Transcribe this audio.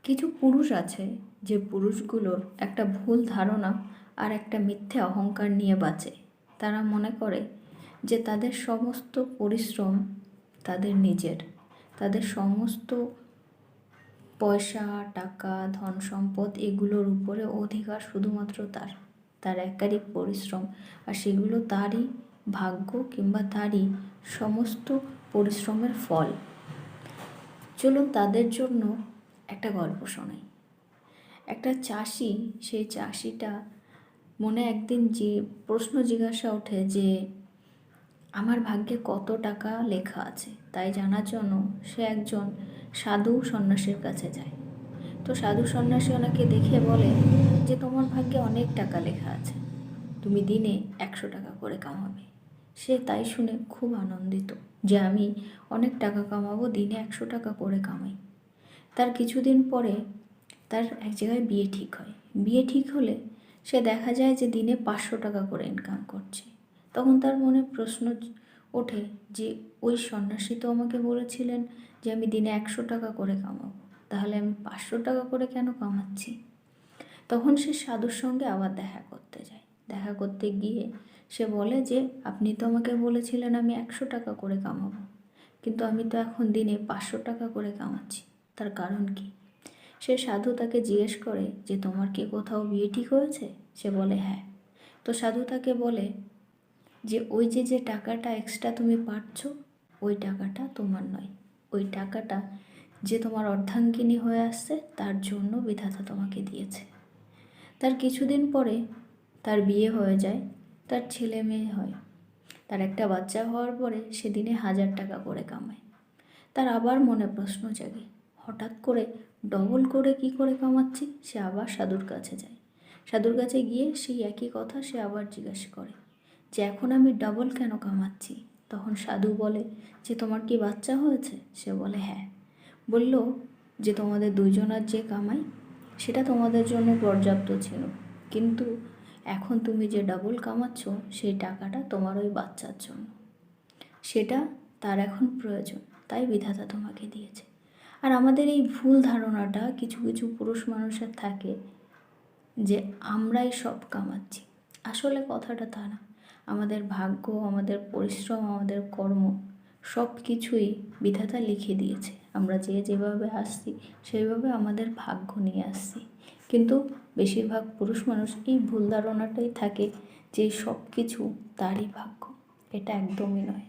কিছু পুরুষ আছে যে পুরুষগুলোর একটা ভুল ধারণা আর একটা মিথ্যে অহংকার নিয়ে বাঁচে। তারা মনে করে যে তাদের সমস্ত পরিশ্রম তাদের নিজের, তাদের সমস্ত পয়সা, টাকা, ধন সম্পদ এগুলোর উপরে অধিকার শুধুমাত্র তার একারই পরিশ্রম, আর সেগুলো তারই ভাগ্য কিংবা তারই সমস্ত পরিশ্রমের ফল। চলুন তাদের জন্য একটা গল্প শোনাই। একটা চাষি, সেই চাষিটা মনে একদিন যে প্রশ্ন জিজ্ঞাসা ওঠে যে আমার ভাগ্যে কত টাকা লেখা আছে, তাই জানার জন্য সে একজন সাধু সন্ন্যাসীর কাছে যায়। তো সাধু সন্ন্যাসী ওনাকে দেখে বলে যে তোমার ভাগ্যে অনেক টাকা লেখা আছে, তুমি দিনে 100 টাকা করে কামাবে। সে তাই শুনে খুব আনন্দিত যে আমি অনেক টাকা কামাবো, দিনে 100 টাকা করে কামাই। তার কিছুদিন পরে তার এক জায়গায় বিয়ে ঠিক হয়। বিয়ে ঠিক হলে সে দেখা যায় যে দিনে 500 টাকা করে ইনকাম করছে। তখন তার মনে প্রশ্ন ওঠে যে ওই সন্ন্যাসী তো আমাকে বলেছিলেন যে আমি দিনে 100 টাকা করে কামাবো, তাহলে আমি 500 টাকা করে কেন কামাচ্ছি? তখন সে সাধুর সঙ্গে আবার দেখা করতে যায়। দেখা করতে গিয়ে সে বলে যে আপনি তো আমাকে বলেছিলেন আমি 100 টাকা করে কামাবো, কিন্তু আমি তো এখন দিনে 500 টাকা করে কামাচ্ছি, তার কারণ কি? সে সাধু তাকে জিজ্ঞেস করে যে তোমার কি কোথাও বিয়ে ঠিক হয়েছে? সে বলে হ্যাঁ। তো সাধু তাকে বলে যে ওই যে টাকাটা এক্সট্রা তুমি পাচ্ছ, ওই টাকাটা তোমার নয়, ওই টাকাটা যে তোমার অর্ধাঙ্গিনী হয়ে আসছে তার জন্য বিধাতা তোমাকে দিয়েছে। তার কিছুদিন পরে তার বিয়ে হয়ে যায়, তার ছেলে মেয়ে হয়। তার একটা বাচ্চা হওয়ার পরে সে দিনে 1000 টাকা করে কামায়। তার আবার মনে প্রশ্ন জাগে, হঠাৎ করে ডবল করে কি করে কামাচ্ছি? সে আবার সাধুর কাছে যায়। সাধুর কাছে গিয়ে সেই একই কথা সে আবার জিজ্ঞাসা করে যে এখন আমি ডবল কেন কামাচ্ছি? তখন সাধু বলে যে তোমার কি বাচ্চা হয়েছে? সে বলে হ্যাঁ। বলল যে তোমাদের দুইজনের যে কামাই সেটা তোমাদের জন্য পর্যাপ্ত ছিল, কিন্তু এখন তুমি যে ডাবল কামাচ্ছ সেই টাকাটা তোমার ওই বাচ্চার জন্য, সেটা তার এখন প্রয়োজন, তাই বিধাতা তোমাকে দিয়েছে। আর আমাদের এই ভুল ধারণাটা কিছু কিছু পুরুষ মানুষের থাকে যে আমরাই সব কামাচ্ছি। আসলে কথাটা তা না। আমাদের ভাগ্য, আমাদের পরিশ্রম, আমাদের কর্ম সব কিছুই বিধাতা লিখে দিয়েছে। আমরা যেভাবে আসছি সেইভাবে আমাদের ভাগ্য নিয়ে আসছি, কিন্তু বেশিরভাগ পুরুষ মানুষ এই ভুল ধারণাটাই থাকে যে সব কিছু তারই ভাগ্য। এটা একদমই নয়।